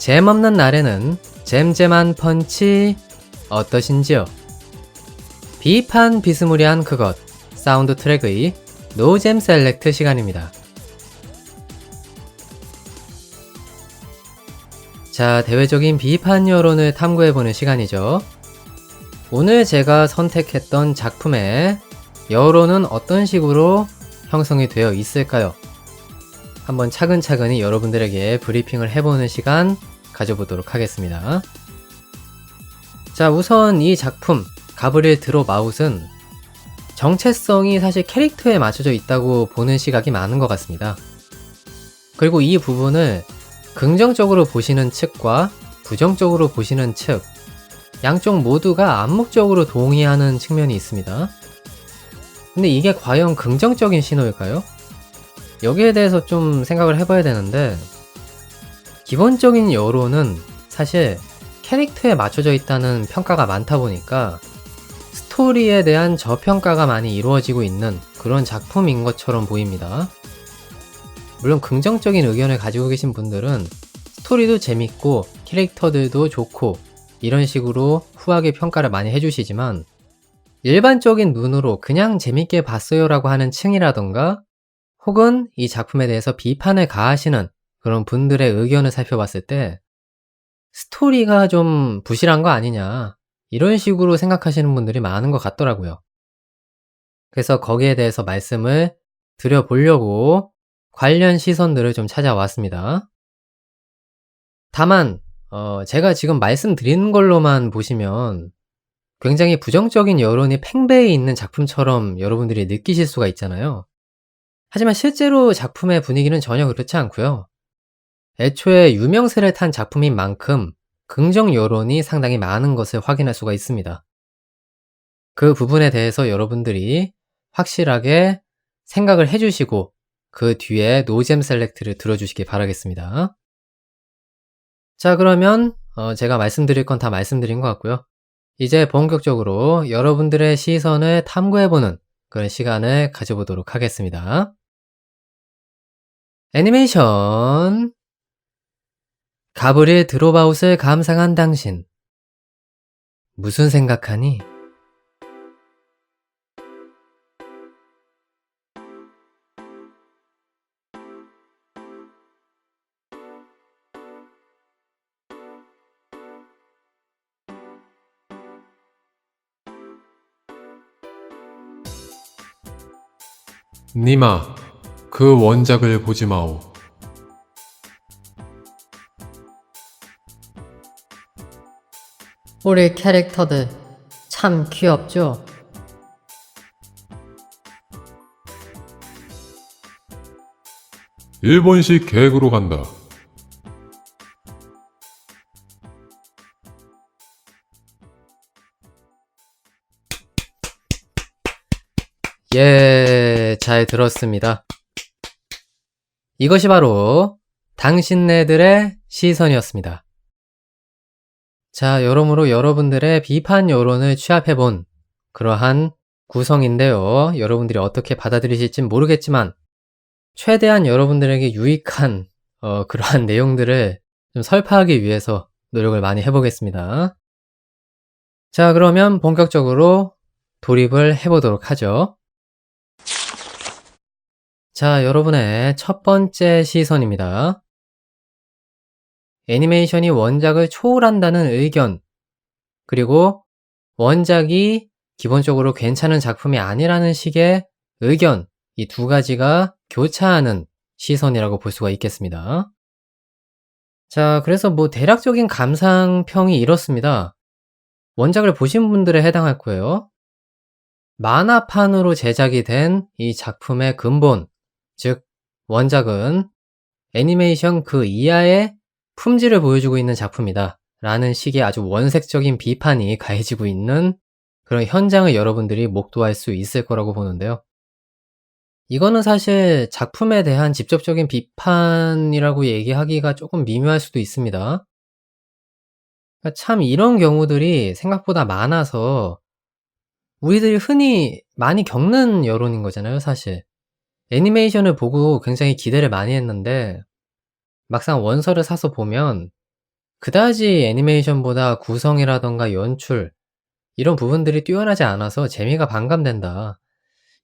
잼 없는 날에는 잼잼한 펀치 어떠신지요? 비판 비스무리한 그것 사운드 트랙의 노잼 셀렉트 시간입니다. 자, 대외적인 비판 여론을 탐구해보는 시간이죠. 오늘 제가 선택했던 작품의 여론은 어떤 식으로 형성이 되어 있을까요? 한번 차근차근히 여러분들에게 브리핑을 해보는 시간 가져보도록 하겠습니다. 자, 우선 이 작품 가브리엘 드롭아웃은 정체성이 사실 캐릭터에 맞춰져 있다고 보는 시각이 많은 것 같습니다. 그리고 이 부분을 긍정적으로 보시는 측과 부정적으로 보시는 측, 양쪽 모두가 암묵적으로 동의하는 측면이 있습니다. 근데 이게 과연 긍정적인 신호일까요? 여기에 대해서 좀 생각을 해봐야 되는데, 기본적인 여론은 사실 캐릭터에 맞춰져 있다는 평가가 많다 보니까 스토리에 대한 저평가가 많이 이루어지고 있는 그런 작품인 것처럼 보입니다. 물론 긍정적인 의견을 가지고 계신 분들은 스토리도 재밌고 캐릭터들도 좋고 이런 식으로 후하게 평가를 많이 해주시지만, 일반적인 눈으로 그냥 재밌게 봤어요 라고 하는 층이라던가 혹은 이 작품에 대해서 비판을 가하시는 그런 분들의 의견을 살펴봤을 때 스토리가 좀 부실한 거 아니냐, 이런 식으로 생각하시는 분들이 많은 것 같더라고요. 그래서 거기에 대해서 말씀을 드려보려고 관련 시선들을 좀 찾아왔습니다. 다만 제가 지금 말씀드리는 걸로만 보시면 굉장히 부정적인 여론이 팽배해 있는 작품처럼 여러분들이 느끼실 수가 있잖아요. 하지만 실제로 작품의 분위기는 전혀 그렇지 않고요. 애초에 유명세를 탄 작품인 만큼 긍정 여론이 상당히 많은 것을 확인할 수가 있습니다. 그 부분에 대해서 여러분들이 확실하게 생각을 해주시고 그 뒤에 노잼 셀렉트를 들어주시기 바라겠습니다. 자, 그러면 제가 말씀드릴 건 다 말씀드린 것 같고요. 이제 본격적으로 여러분들의 시선을 탐구해보는 그런 시간을 가져보도록 하겠습니다. 애니메이션 가브리엘 드롭아웃을 감상한 당신, 무슨 생각하니? 니마, 그 원작을 보지 마오. 우리 캐릭터들 참 귀엽죠? 일본식 개그로 간다. 예, 잘 들었습니다. 이것이 바로 당신네들의 시선이었습니다. 자, 여러모로 여러분들의 비판 여론을 취합해본 그러한 구성인데요. 여러분들이 어떻게 받아들이실진 모르겠지만 최대한 여러분들에게 유익한 그러한 내용들을 좀 설파하기 위해서 노력을 많이 해보겠습니다. 자, 그러면 본격적으로 돌입을 해보도록 하죠. 자, 여러분의 첫 번째 시선입니다. 애니메이션이 원작을 초월한다는 의견, 그리고 원작이 기본적으로 괜찮은 작품이 아니라는 식의 의견, 이 두 가지가 교차하는 시선이라고 볼 수가 있겠습니다. 자, 그래서 뭐 대략적인 감상평이 이렇습니다. 원작을 보신 분들에 해당할 거예요. 만화판으로 제작이 된 이 작품의 근본, 즉 원작은 애니메이션 그 이하의 품질을 보여주고 있는 작품이다 라는 식의 아주 원색적인 비판이 가해지고 있는 그런 현장을 여러분들이 목도할 수 있을 거라고 보는데요. 이거는 사실 작품에 대한 직접적인 비판이라고 얘기하기가 조금 미묘할 수도 있습니다. 그러니까 참 이런 경우들이 생각보다 많아서 우리들이 흔히 많이 겪는 여론인 거잖아요, 사실. 애니메이션을 보고 굉장히 기대를 많이 했는데 막상 원서를 사서 보면 그다지 애니메이션보다 구성이라던가 연출 이런 부분들이 뛰어나지 않아서 재미가 반감된다.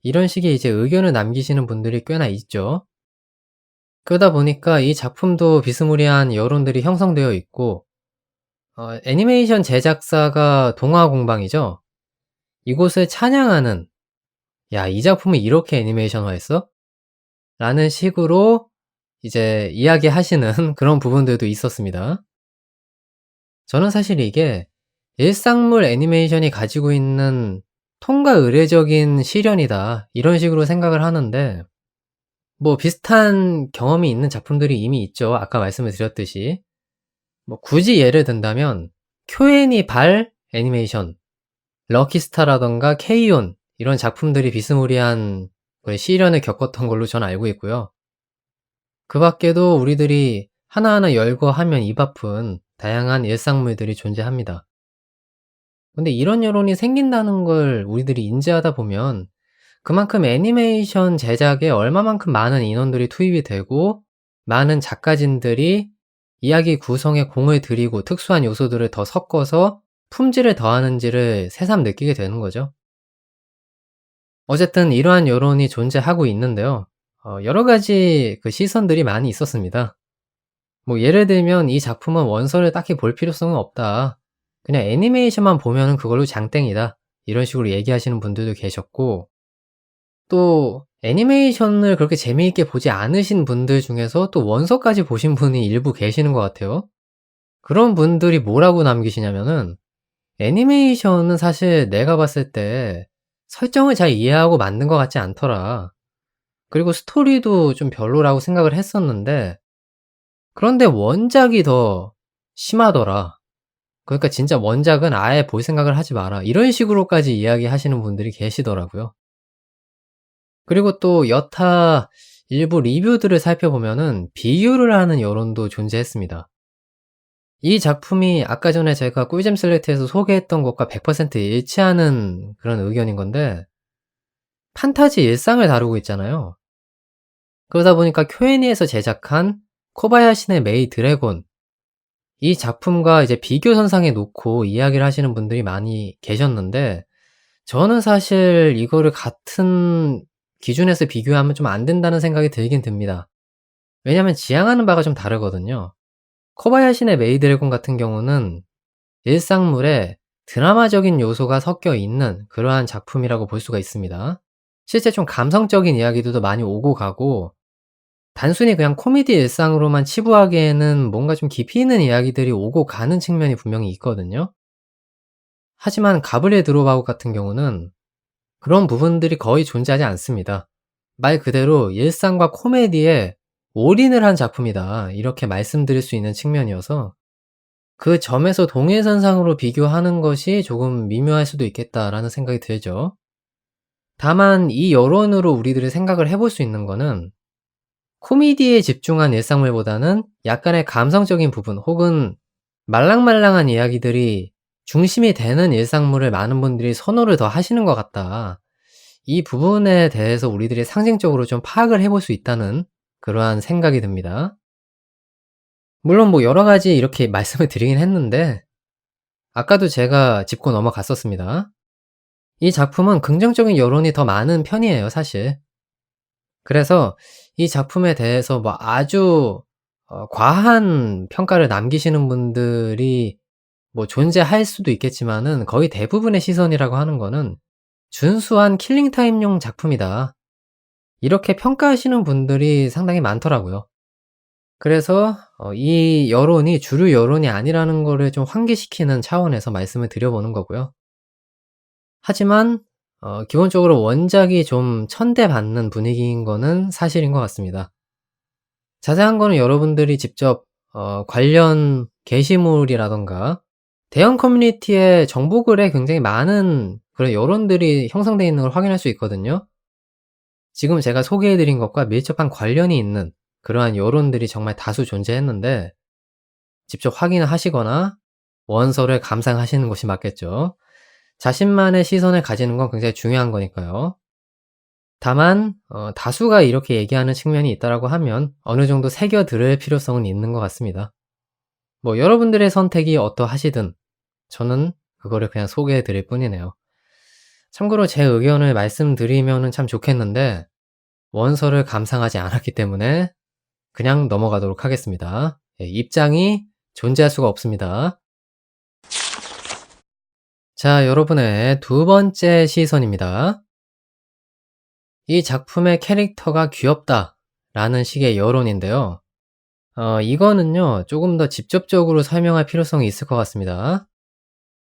이런 식의 이제 의견을 남기시는 분들이 꽤나 있죠. 그러다 보니까 이 작품도 비스무리한 여론들이 형성되어 있고 애니메이션 제작사가 동화공방이죠. 이곳을 찬양하는 "야, 이 작품을 이렇게 애니메이션화했어?" 라는 식으로 이제 이야기하시는 그런 부분들도 있었습니다. 저는 사실 이게 일상물 애니메이션이 가지고 있는 통과 의례적인 시련이다, 이런 식으로 생각을 하는데, 뭐 비슷한 경험이 있는 작품들이 이미 있죠. 아까 말씀을 드렸듯이. 뭐 굳이 예를 든다면 쿄엔이 발 애니메이션, 럭키스타라던가 케이온 이런 작품들이 비스무리한 그런 시련을 겪었던 걸로 저는 알고 있고요. 그 밖에도 우리들이 하나하나 열거하면 입 아픈 다양한 일상물들이 존재합니다. 근데 이런 여론이 생긴다는 걸 우리들이 인지하다 보면 그만큼 애니메이션 제작에 얼마만큼 많은 인원들이 투입이 되고 많은 작가진들이 이야기 구성에 공을 들이고 특수한 요소들을 더 섞어서 품질을 더하는지를 새삼 느끼게 되는 거죠. 어쨌든 이러한 여론이 존재하고 있는데요. 여러 가지 그 시선들이 많이 있었습니다. 뭐 예를 들면 "이 작품은 원서를 딱히 볼 필요성은 없다. 그냥 애니메이션만 보면은 그걸로 장땡이다." 이런 식으로 얘기하시는 분들도 계셨고, 또 애니메이션을 그렇게 재미있게 보지 않으신 분들 중에서 또 원서까지 보신 분이 일부 계시는 것 같아요. 그런 분들이 뭐라고 남기시냐면은 "애니메이션은 사실 내가 봤을 때 설정을 잘 이해하고 만든 것 같지 않더라. 그리고 스토리도 좀 별로라고 생각을 했었는데 그런데 원작이 더 심하더라. 그러니까 진짜 원작은 아예 볼 생각을 하지 마라." 이런 식으로까지 이야기하시는 분들이 계시더라고요. 그리고 또 여타 일부 리뷰들을 살펴보면은 비교를 하는 여론도 존재했습니다. 이 작품이 아까 전에 제가 꿀잼 셀렉트에서 소개했던 것과 100% 일치하는 그런 의견인 건데, 판타지 일상을 다루고 있잖아요. 그러다 보니까 쿄애니에서 제작한 코바야시네 메이 드래곤, 이 작품과 이제 비교선상에 놓고 이야기를 하시는 분들이 많이 계셨는데, 저는 사실 이거를 같은 기준에서 비교하면 좀 안 된다는 생각이 들긴 듭니다. 왜냐면 지향하는 바가 좀 다르거든요. 코바야시네 메이 드래곤 같은 경우는 일상물에 드라마적인 요소가 섞여 있는 그러한 작품이라고 볼 수가 있습니다. 실제 좀 감성적인 이야기들도 많이 오고 가고, 단순히 그냥 코미디 일상으로만 치부하기에는 뭔가 좀 깊이 있는 이야기들이 오고 가는 측면이 분명히 있거든요. 하지만 가브리엘 드로바우 같은 경우는 그런 부분들이 거의 존재하지 않습니다. 말 그대로 일상과 코미디에 올인을 한 작품이다, 이렇게 말씀드릴 수 있는 측면이어서 그 점에서 동일선상으로 비교하는 것이 조금 미묘할 수도 있겠다라는 생각이 들죠. 다만 이 여론으로 우리들이 생각을 해볼 수 있는 거는, 코미디에 집중한 일상물보다는 약간의 감성적인 부분 혹은 말랑말랑한 이야기들이 중심이 되는 일상물을 많은 분들이 선호를 더 하시는 것 같다. 이 부분에 대해서 우리들이 상징적으로 좀 파악을 해볼 수 있다는 그러한 생각이 듭니다. 물론 뭐 여러 가지 이렇게 말씀을 드리긴 했는데 아까도 제가 짚고 넘어갔었습니다. 이 작품은 긍정적인 여론이 더 많은 편이에요, 사실. 그래서 이 작품에 대해서 뭐 아주 과한 평가를 남기시는 분들이 뭐 존재할 수도 있겠지만은 거의 대부분의 시선이라고 하는 거는 "준수한 킬링타임용 작품이다." 이렇게 평가하시는 분들이 상당히 많더라고요. 그래서 이 여론이 주류 여론이 아니라는 거를 좀 환기시키는 차원에서 말씀을 드려보는 거고요. 하지만 기본적으로 원작이 좀 천대받는 분위기인 거는 사실인 것 같습니다. 자세한 거는 여러분들이 직접 관련 게시물이라던가 대형 커뮤니티의 정보글에 굉장히 많은 그런 여론들이 형성되어 있는 걸 확인할 수 있거든요. 지금 제가 소개해 드린 것과 밀접한 관련이 있는 그러한 여론들이 정말 다수 존재했는데, 직접 확인을 하시거나 원서를 감상하시는 것이 맞겠죠. 자신만의 시선을 가지는 건 굉장히 중요한 거니까요. 다만 다수가 이렇게 얘기하는 측면이 있다라고 하면 어느 정도 새겨 들을 필요성은 있는 것 같습니다. 뭐 여러분들의 선택이 어떠하시든 저는 그거를 그냥 소개해 드릴 뿐이네요. 참고로 제 의견을 말씀드리면은 참 좋겠는데 원서를 감상하지 않았기 때문에 그냥 넘어가도록 하겠습니다. 예, 입장이 존재할 수가 없습니다. 자, 여러분의 두 번째 시선입니다. 이 작품의 캐릭터가 귀엽다 라는 식의 여론인데요. 이거는요, 조금 더 직접적으로 설명할 필요성이 있을 것 같습니다.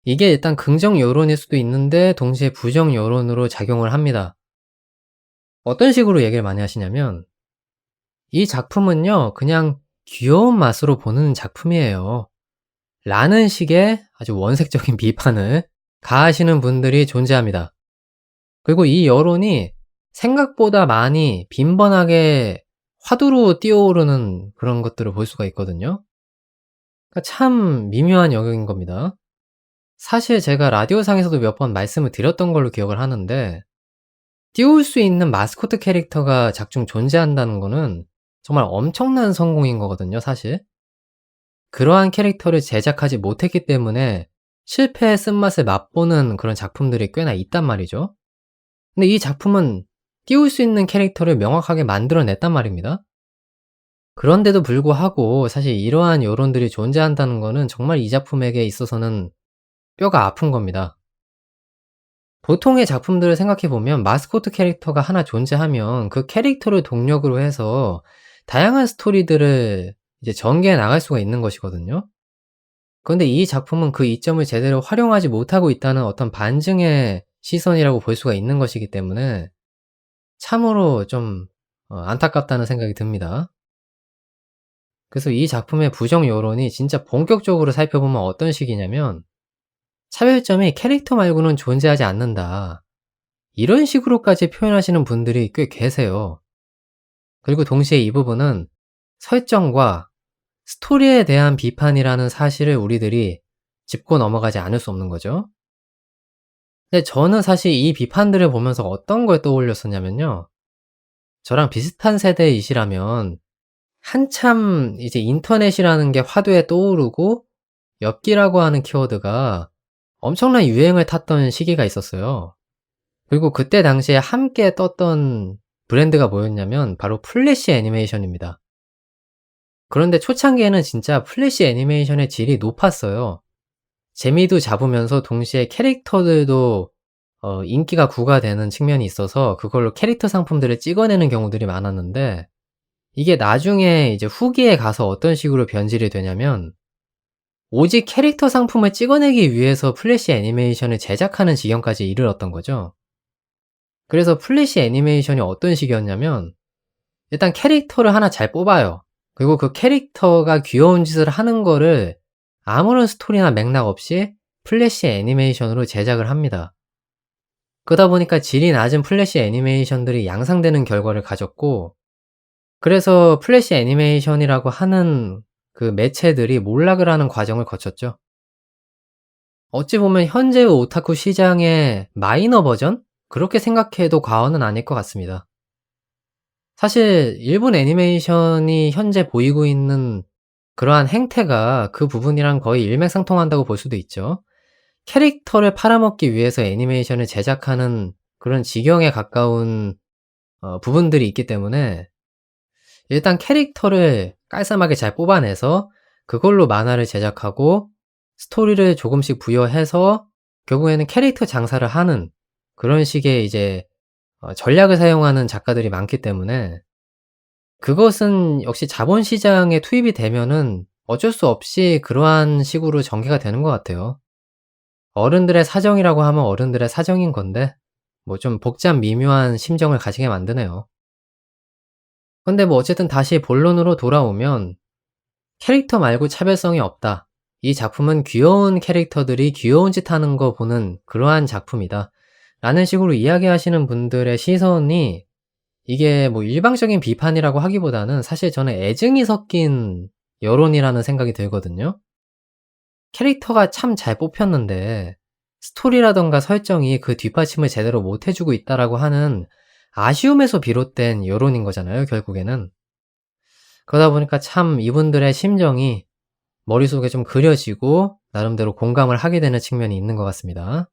이게 일단 긍정 여론일 수도 있는데 동시에 부정 여론으로 작용을 합니다. 어떤 식으로 얘기를 많이 하시냐면 이 작품은요, 그냥 귀여운 맛으로 보는 작품이에요 라는 식의 아주 원색적인 비판을 가하시는 분들이 존재합니다. 그리고 이 여론이 생각보다 많이 빈번하게 화두로 뛰어오르는 그런 것들을 볼 수가 있거든요. 그러니까 참 미묘한 영역인 겁니다. 사실 제가 라디오상에서도 몇 번 말씀을 드렸던 걸로 기억을 하는데 띄울 수 있는 마스코트 캐릭터가 작중 존재한다는 거는 정말 엄청난 성공인 거거든요, 사실. 그러한 캐릭터를 제작하지 못했기 때문에 실패의 쓴맛을 맛보는 그런 작품들이 꽤나 있단 말이죠. 근데 이 작품은 띄울 수 있는 캐릭터를 명확하게 만들어냈단 말입니다. 그런데도 불구하고 사실 이러한 여론들이 존재한다는 거는 정말 이 작품에게 있어서는 뼈가 아픈 겁니다. 보통의 작품들을 생각해보면 마스코트 캐릭터가 하나 존재하면 그 캐릭터를 동력으로 해서 다양한 스토리들을 이제 전개해 나갈 수가 있는 것이거든요. 그런데 이 작품은 그 이점을 제대로 활용하지 못하고 있다는 어떤 반증의 시선이라고 볼 수가 있는 것이기 때문에 참으로 좀 안타깝다는 생각이 듭니다. 그래서 이 작품의 부정 여론이 진짜 본격적으로 살펴보면 어떤 식이냐면 차별점이 캐릭터 말고는 존재하지 않는다. 이런 식으로까지 표현하시는 분들이 꽤 계세요. 그리고 동시에 이 부분은 설정과 스토리에 대한 비판이라는 사실을 우리들이 짚고 넘어가지 않을 수 없는 거죠. 근데 저는 사실 이 비판들을 보면서 어떤 걸 떠올렸었냐면요. 저랑 비슷한 세대이시라면 한참 이제 인터넷이라는 게 화두에 떠오르고 엽기라고 하는 키워드가 엄청난 유행을 탔던 시기가 있었어요. 그리고 그때 당시에 함께 떴던 브랜드가 뭐였냐면 바로 플래시 애니메이션입니다. 그런데 초창기에는 진짜 플래시 애니메이션의 질이 높았어요. 재미도 잡으면서 동시에 캐릭터들도 인기가 구가되는 측면이 있어서 그걸로 캐릭터 상품들을 찍어내는 경우들이 많았는데 이게 나중에 이제 후기에 가서 어떤 식으로 변질이 되냐면 오직 캐릭터 상품을 찍어내기 위해서 플래시 애니메이션을 제작하는 지경까지 이르렀던 거죠. 그래서 플래시 애니메이션이 어떤 식이었냐면 일단 캐릭터를 하나 잘 뽑아요. 그리고 그 캐릭터가 귀여운 짓을 하는 거를 아무런 스토리나 맥락 없이 플래시 애니메이션으로 제작을 합니다. 그러다 보니까 질이 낮은 플래시 애니메이션들이 양상되는 결과를 가졌고 그래서 플래시 애니메이션이라고 하는 그 매체들이 몰락을 하는 과정을 거쳤죠. 어찌 보면 현재의 오타쿠 시장의 마이너 버전? 그렇게 생각해도 과언은 아닐 것 같습니다. 사실 일본 애니메이션이 현재 보이고 있는 그러한 행태가 그 부분이랑 거의 일맥상통한다고 볼 수도 있죠. 캐릭터를 팔아먹기 위해서 애니메이션을 제작하는 그런 지경에 가까운 부분들이 있기 때문에 일단 캐릭터를 깔쌈하게 잘 뽑아내서 그걸로 만화를 제작하고 스토리를 조금씩 부여해서 결국에는 캐릭터 장사를 하는 그런 식의 이제 전략을 사용하는 작가들이 많기 때문에 그것은 역시 자본시장에 투입이 되면은 어쩔 수 없이 그러한 식으로 전개가 되는 것 같아요. 어른들의 사정이라고 하면 어른들의 사정인 건데 뭐 좀 복잡 미묘한 심정을 가지게 만드네요. 근데 뭐 어쨌든 다시 본론으로 돌아오면 캐릭터 말고 차별성이 없다. 이 작품은 귀여운 캐릭터들이 귀여운 짓 하는 거 보는 그러한 작품이다. 라는 식으로 이야기하시는 분들의 시선이 이게 뭐 일방적인 비판이라고 하기보다는 사실 저는 애증이 섞인 여론이라는 생각이 들거든요. 캐릭터가 참 잘 뽑혔는데 스토리라던가 설정이 그 뒷받침을 제대로 못 해주고 있다라고 하는 아쉬움에서 비롯된 여론인 거잖아요, 결국에는. 그러다 보니까 참 이분들의 심정이 머릿속에 좀 그려지고 나름대로 공감을 하게 되는 측면이 있는 것 같습니다.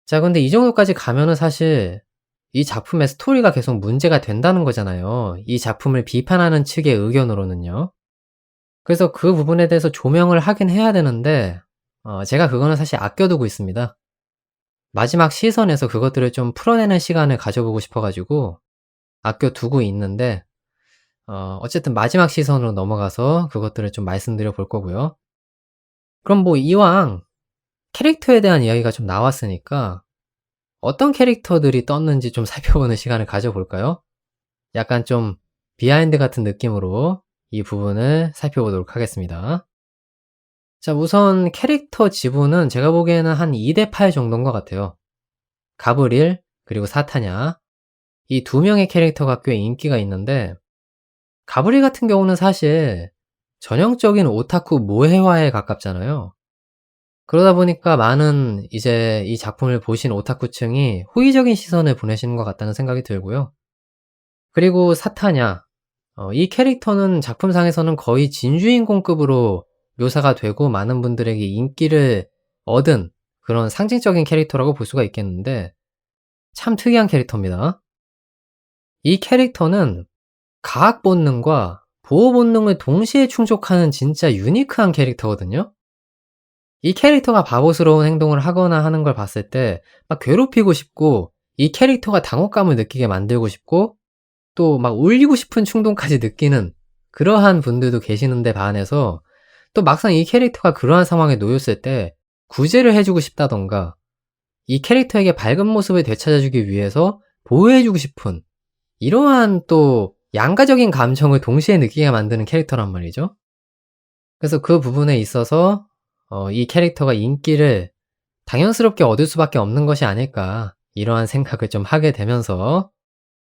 자, 근데 이 정도까지 가면은 사실 이 작품의 스토리가 계속 문제가 된다는 거잖아요. 이 작품을 비판하는 측의 의견으로는요. 그래서 그 부분에 대해서 조명을 하긴 해야 되는데 제가 그거는 사실 아껴두고 있습니다. 마지막 시선에서 그것들을 좀 풀어내는 시간을 가져보고 싶어 가지고 아껴두고 있는데 어쨌든 마지막 시선으로 넘어가서 그것들을 좀 말씀드려 볼 거고요. 그럼 뭐 이왕 캐릭터에 대한 이야기가 좀 나왔으니까 어떤 캐릭터들이 떴는지 좀 살펴보는 시간을 가져볼까요? 약간 좀 비하인드 같은 느낌으로 이 부분을 살펴보도록 하겠습니다. 자, 우선 캐릭터 지분은 제가 보기에는 한 2대 8 정도인 것 같아요. 가브릴 그리고 사타냐, 이 두 명의 캐릭터가 꽤 인기가 있는데 가브릴 같은 경우는 사실 전형적인 오타쿠 모해화에 가깝잖아요. 그러다 보니까 많은 이제 이 작품을 보신 오타쿠층이 호의적인 시선을 보내시는 것 같다는 생각이 들고요. 그리고 사타냐, 이 캐릭터는 작품상에서는 거의 진주인공급으로 묘사가 되고 많은 분들에게 인기를 얻은 그런 상징적인 캐릭터라고 볼 수가 있겠는데 참 특이한 캐릭터입니다. 이 캐릭터는 가학 본능과 보호 본능을 동시에 충족하는 진짜 유니크한 캐릭터거든요. 이 캐릭터가 바보스러운 행동을 하거나 하는 걸 봤을 때 막 괴롭히고 싶고 이 캐릭터가 당혹감을 느끼게 만들고 싶고 또 막 울리고 싶은 충동까지 느끼는 그러한 분들도 계시는데 반해서 또 막상 이 캐릭터가 그러한 상황에 놓였을 때 구제를 해주고 싶다던가 이 캐릭터에게 밝은 모습을 되찾아주기 위해서 보호해주고 싶은 이러한 또 양가적인 감정을 동시에 느끼게 만드는 캐릭터란 말이죠. 그래서 그 부분에 있어서 이 캐릭터가 인기를 당연스럽게 얻을 수밖에 없는 것이 아닐까 이러한 생각을 좀 하게 되면서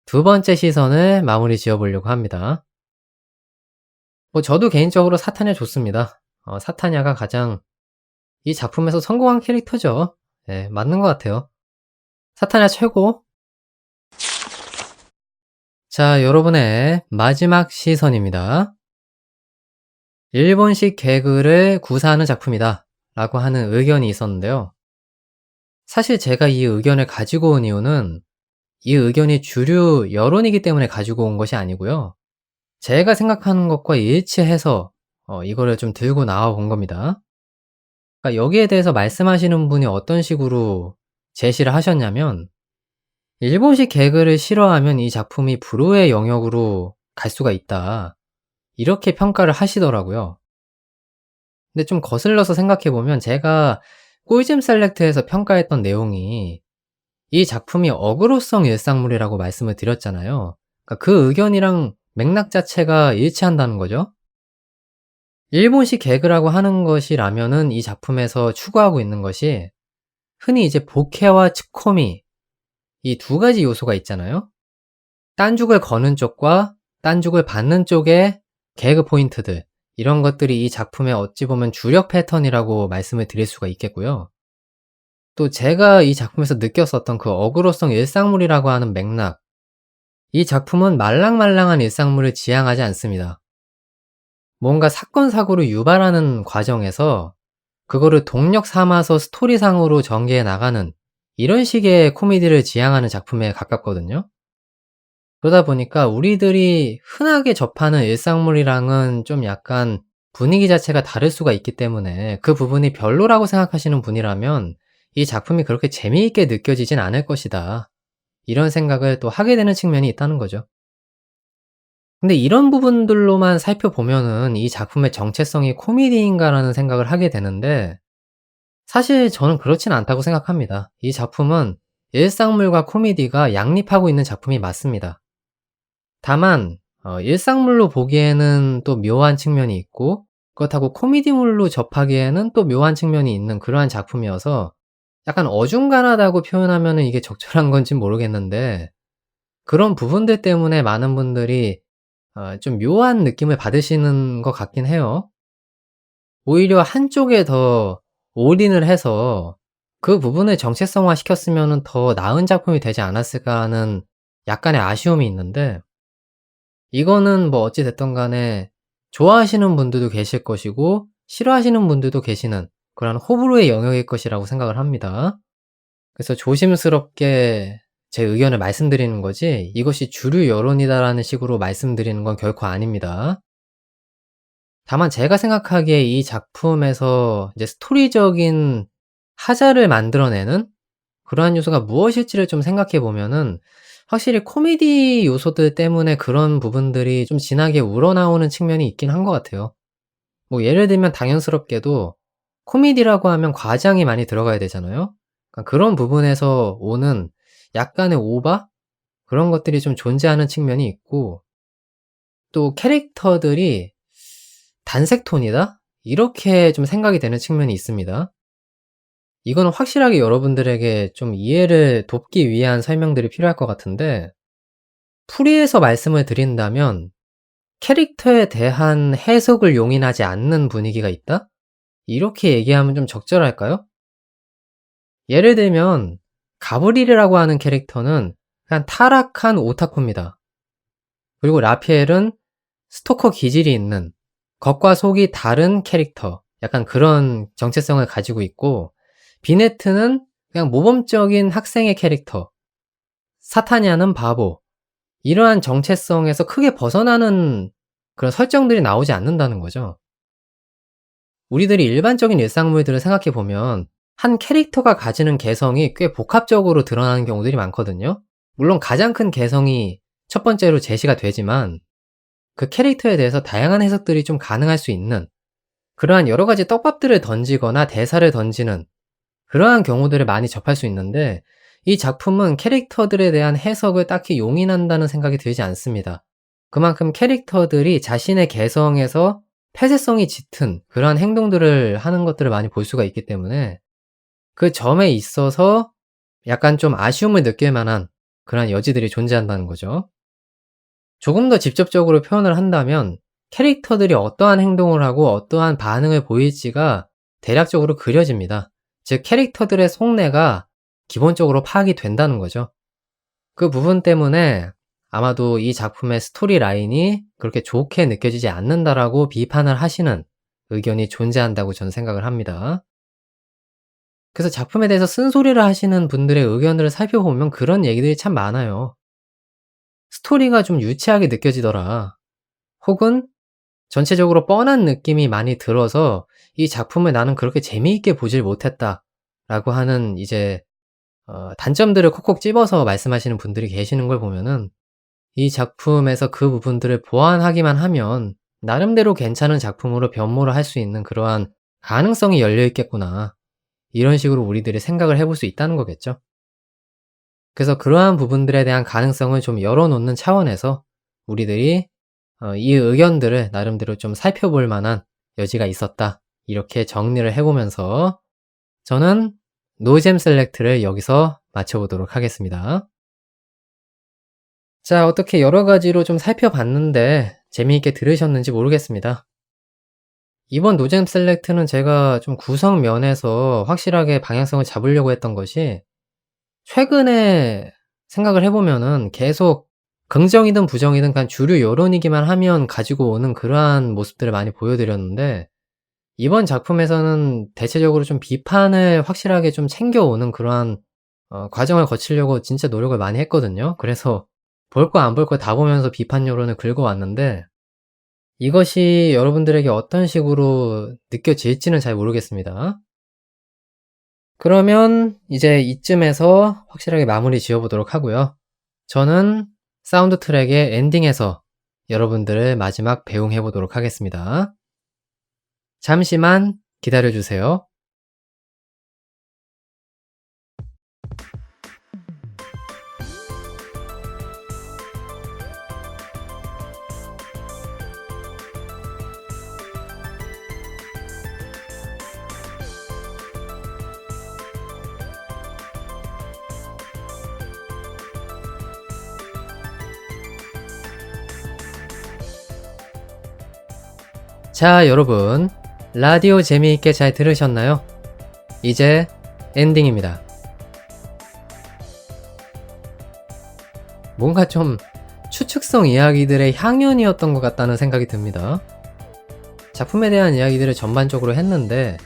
두 번째 시선을 마무리 지어 보려고 합니다. 뭐 저도 개인적으로 사타냐 좋습니다. 사타냐가 가장 이 작품에서 성공한 캐릭터죠. 네, 맞는 것 같아요. 사타냐 최고! 자, 여러분의 마지막 시선입니다. 일본식 개그를 구사하는 작품이다 라고 하는 의견이 있었는데요. 사실 제가 이 의견을 가지고 온 이유는 이 의견이 주류 여론이기 때문에 가지고 온 것이 아니고요. 제가 생각하는 것과 일치해서 이거를 좀 들고 나와 본 겁니다. 그러니까 여기에 대해서 말씀하시는 분이 어떤 식으로 제시를 하셨냐면 일본식 개그를 싫어하면 이 작품이 불후의 영역으로 갈 수가 있다. 이렇게 평가를 하시더라고요. 근데 좀 거슬러서 생각해 보면 제가 꿀잼 셀렉트에서 평가했던 내용이 이 작품이 어그로성 일상물이라고 말씀을 드렸잖아요. 그러니까 그 의견이랑 맥락 자체가 일치한다는 거죠. 일본식 개그라고 하는 것이라면은 이 작품에서 추구하고 있는 것이 흔히 이제 보케와 츠코미 이 두 가지 요소가 있잖아요. 딴죽을 거는 쪽과 딴죽을 받는 쪽의 개그 포인트들 이런 것들이 이 작품의 어찌 보면 주력 패턴이라고 말씀을 드릴 수가 있겠고요. 또 제가 이 작품에서 느꼈었던 그 어그로성 일상물이라고 하는 맥락 이 작품은 말랑말랑한 일상물을 지향하지 않습니다. 뭔가 사건 사고를 유발하는 과정에서 그거를 동력 삼아서 스토리상으로 전개해 나가는 이런 식의 코미디를 지향하는 작품에 가깝거든요. 그러다 보니까 우리들이 흔하게 접하는 일상물이랑은 좀 약간 분위기 자체가 다를 수가 있기 때문에 그 부분이 별로라고 생각하시는 분이라면 이 작품이 그렇게 재미있게 느껴지진 않을 것이다. 이런 생각을 또 하게 되는 측면이 있다는 거죠. 근데 이런 부분들로만 살펴보면은 이 작품의 정체성이 코미디인가라는 생각을 하게 되는데 사실 저는 그렇진 않다고 생각합니다. 이 작품은 일상물과 코미디가 양립하고 있는 작품이 맞습니다. 다만 일상물로 보기에는 또 묘한 측면이 있고 그렇다고 코미디물로 접하기에는 또 묘한 측면이 있는 그러한 작품이어서 약간 어중간하다고 표현하면은 이게 적절한 건진 모르겠는데 그런 부분들 때문에 많은 분들이 좀 묘한 느낌을 받으시는 것 같긴 해요. 오히려 한쪽에 더 올인을 해서 그 부분을 정체성화 시켰으면은 더 나은 작품이 되지 않았을까 하는 약간의 아쉬움이 있는데 이거는 뭐 어찌 됐든 간에 좋아하시는 분들도 계실 것이고 싫어하시는 분들도 계시는 그런 호불호의 영역일 것이라고 생각을 합니다. 그래서 조심스럽게 제 의견을 말씀드리는 거지 이것이 주류 여론이다라는 식으로 말씀드리는 건 결코 아닙니다. 다만 제가 생각하기에 이 작품에서 이제 스토리적인 하자를 만들어내는 그러한 요소가 무엇일지를 좀 생각해 보면은 확실히 코미디 요소들 때문에 그런 부분들이 좀 진하게 우러나오는 측면이 있긴 한 것 같아요. 뭐 예를 들면 당연스럽게도 코미디라고 하면 과장이 많이 들어가야 되잖아요. 그러니까 그런 부분에서 오는 약간의 오바? 그런 것들이 좀 존재하는 측면이 있고 또 캐릭터들이 '단색 톤이다?' 이렇게 좀 생각이 되는 측면이 있습니다. 이거는 확실하게 여러분들에게 좀 이해를 돕기 위한 설명들이 필요할 것 같은데 풀이해서 말씀을 드린다면 캐릭터에 대한 해석을 용인하지 않는 분위기가 있다? 이렇게 얘기하면 좀 적절할까요? 예를 들면 가브리엘이라고 하는 캐릭터는 그냥 타락한 오타쿠입니다. 그리고 라피엘은 스토커 기질이 있는 겉과 속이 다른 캐릭터, 약간 그런 정체성을 가지고 있고 비네트는 그냥 모범적인 학생의 캐릭터, 사타냐는 바보, 이러한 정체성에서 크게 벗어나는 그런 설정들이 나오지 않는다는 거죠. 우리들이 일반적인 일상물들을 생각해 보면 한 캐릭터가 가지는 개성이 꽤 복합적으로 드러나는 경우들이 많거든요. 물론 가장 큰 개성이 첫 번째로 제시가 되지만 그 캐릭터에 대해서 다양한 해석들이 좀 가능할 수 있는 그러한 여러 가지 떡밥들을 던지거나 대사를 던지는 그러한 경우들을 많이 접할 수 있는데 이 작품은 캐릭터들에 대한 해석을 딱히 용인한다는 생각이 들지 않습니다. 그만큼 캐릭터들이 자신의 개성에서 폐쇄성이 짙은 그러한 행동들을 하는 것들을 많이 볼 수가 있기 때문에 그 점에 있어서 약간 좀 아쉬움을 느낄 만한 그러한 여지들이 존재한다는 거죠. 조금 더 직접적으로 표현을 한다면 캐릭터들이 어떠한 행동을 하고 어떠한 반응을 보일지가 대략적으로 그려집니다. 즉 캐릭터들의 속내가 기본적으로 파악이 된다는 거죠. 그 부분 때문에 아마도 이 작품의 스토리 라인이 그렇게 좋게 느껴지지 않는다라고 비판을 하시는 의견이 존재한다고 저는 생각을 합니다. 그래서 작품에 대해서 쓴소리를 하시는 분들의 의견들을 살펴보면 그런 얘기들이 참 많아요. 스토리가 좀 유치하게 느껴지더라. 혹은 전체적으로 뻔한 느낌이 많이 들어서 이 작품을 나는 그렇게 재미있게 보질 못했다. 라고 하는 이제 단점들을 콕콕 집어서 말씀하시는 분들이 계시는 걸 보면은 이 작품에서 그 부분들을 보완하기만 하면 나름대로 괜찮은 작품으로 변모를 할 수 있는 그러한 가능성이 열려 있겠구나. 이런 식으로 우리들이 생각을 해볼 수 있다는 거겠죠. 그래서 그러한 부분들에 대한 가능성을 좀 열어놓는 차원에서 우리들이 이 의견들을 나름대로 좀 살펴볼 만한 여지가 있었다. 이렇게 정리를 해보면서 저는 노잼 셀렉트를 여기서 마쳐보도록 하겠습니다. 자, 어떻게 여러 가지로 좀 살펴봤는데 재미있게 들으셨는지 모르겠습니다. 이번 노잼 셀렉트는 제가 좀 구성 면에서 확실하게 방향성을 잡으려고 했던 것이 최근에 생각을 해보면은 계속 긍정이든 부정이든 그냥 주류 여론이기만 하면 가지고 오는 그러한 모습들을 많이 보여드렸는데 이번 작품에서는 대체적으로 좀 비판을 확실하게 좀 챙겨오는 그러한 과정을 거치려고 진짜 노력을 많이 했거든요. 그래서 볼 거 안 볼 거 다 보면서 비판 여론을 긁어왔는데 이것이 여러분들에게 어떤 식으로 느껴질지는 잘 모르겠습니다. 그러면 이제 이쯤에서 확실하게 마무리 지어보도록 하고요. 저는 사운드 트랙의 엔딩에서 여러분들을 마지막 배웅해보도록 하겠습니다. 잠시만 기다려주세요. 자, 여러분 라디오 재미있게 잘 들으셨나요? 이제 엔딩입니다. 뭔가 좀 추측성 이야기들의 향연이었던 것 같다는 생각이 듭니다. 작품에 대한 이야기들을 전반적으로 했는데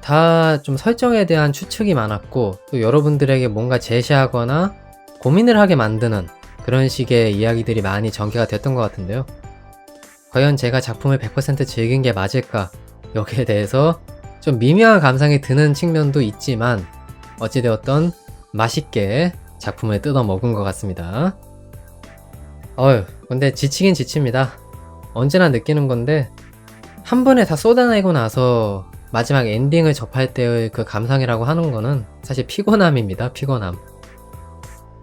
다 좀 설정에 대한 추측이 많았고 또 여러분들에게 뭔가 제시하거나 고민을 하게 만드는 그런 식의 이야기들이 많이 전개가 됐던 것 같은데요. 과연 제가 작품을 100% 즐긴 게 맞을까? 여기에 대해서 좀 미묘한 감상이 드는 측면도 있지만 어찌되었던 맛있게 작품을 뜯어 먹은 것 같습니다. 근데 지치긴 지칩니다. 언제나 느끼는 건데 한 번에 다 쏟아내고 나서 마지막 엔딩을 접할 때의 그 감상이라고 하는 거는 사실 피곤함입니다. 피곤함.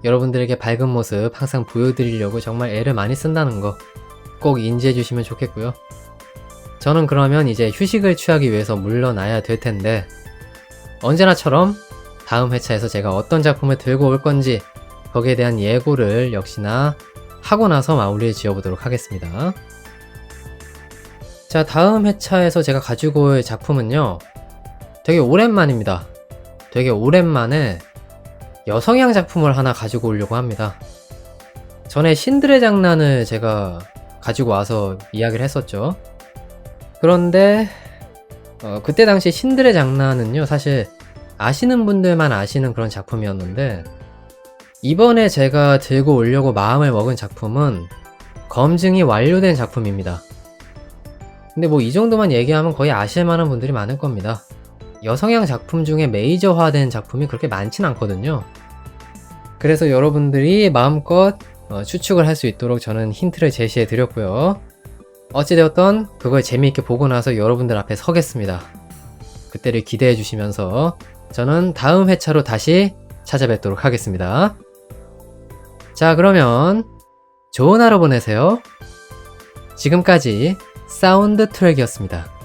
여러분들에게 밝은 모습 항상 보여드리려고 정말 애를 많이 쓴다는 거 꼭 인지해 주시면 좋겠고요. 저는 그러면 이제 휴식을 취하기 위해서 물러나야 될 텐데 언제나처럼 다음 회차에서 제가 어떤 작품을 들고 올 건지 거기에 대한 예고를 역시나 하고 나서 마무리를 지어보도록 하겠습니다. 자, 다음 회차에서 제가 가지고 올 작품은요, 되게 오랜만입니다. 되게 오랜만에 여성향 작품을 하나 가지고 오려고 합니다. 전에 신들의 장난을 제가 가지고 와서 이야기를 했었죠. 그런데 그때 당시 신들의 장난은요, 사실 아시는 분들만 아시는 그런 작품이었는데 이번에 제가 들고 오려고 마음을 먹은 작품은 검증이 완료된 작품입니다. 근데 뭐 이 정도만 얘기하면 거의 아실 만한 분들이 많을 겁니다. 여성향 작품 중에 메이저화된 작품이 그렇게 많진 않거든요. 그래서 여러분들이 마음껏 추측을 할 수 있도록 저는 힌트를 제시해 드렸고요. 어찌되었던 그걸 재미있게 보고 나서 여러분들 앞에 서겠습니다. 그때를 기대해 주시면서 저는 다음 회차로 다시 찾아뵙도록 하겠습니다. 자, 그러면 좋은 하루 보내세요. 지금까지 사운드 트랙이었습니다.